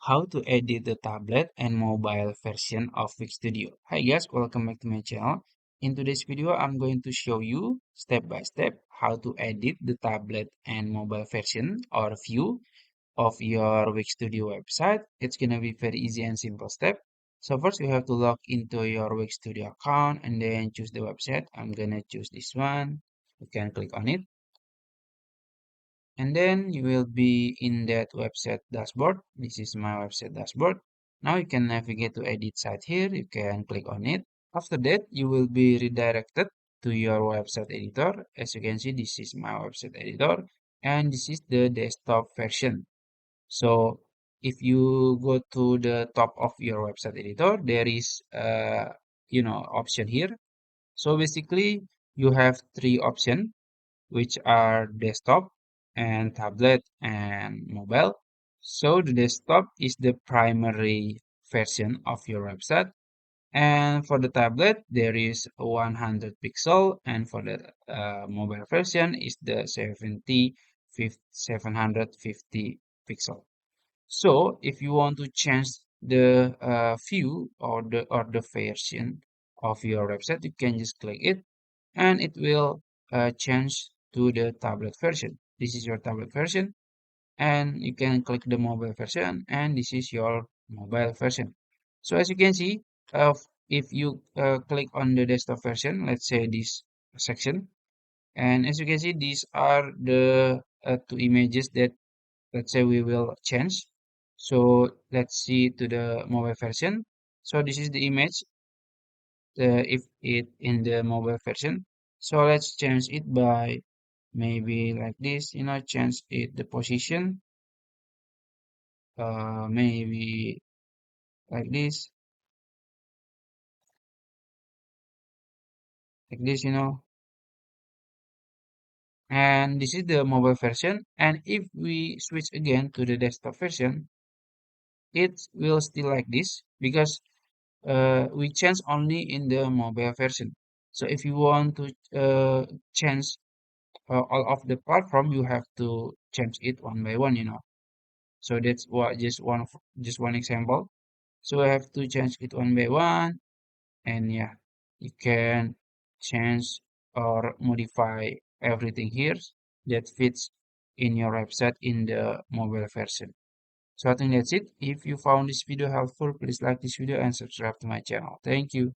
how to edit the tablet and mobile version of Wix Studio. Hi guys, welcome back to my channel. In today's video, I'm going to show you step by step how to edit the tablet and mobile version or view of your Wix Studio website. It's gonna be very easy and simple step. So first you have to log into your Wix Studio account and then choose the website. I'm gonna choose this one. You can click on it. And then you will be in that website dashboard. This is my website dashboard. Now you can navigate to edit site here. You can click on it. After that, you will be redirected to your website editor. As you can see, this is my website editor and this is the desktop version. So if you go to the top of your website editor, there is option here. So basically you have three options which are desktop and tablet and mobile. So the desktop is the primary version of your website. And for the tablet, there is 100 pixel, and for the mobile version is the 750 pixel. So if you want to change the view or the version of your website, you can just click it and it will change to the tablet version. This is your tablet version, and you can click the mobile version, and this is your mobile version. So as you can see, if you click on the desktop version, let's say this section, and as you can see, these are the two images that let's say we will change. So let's see to the mobile version. So this is the image if it in the mobile version. So let's change it by maybe like this, change it the position, maybe like this, and this is the mobile version. And if we switch again to the desktop version, it will still like this because we change only in the mobile version. So if you want to change all of the platform, you have to change it one by one. So that's what just one example. So I have to change it one by one, and yeah, you can change or modify everything here that fits in your website in the mobile version. So I think that's it. If you found this video helpful, please like this video and subscribe to my channel. Thank you.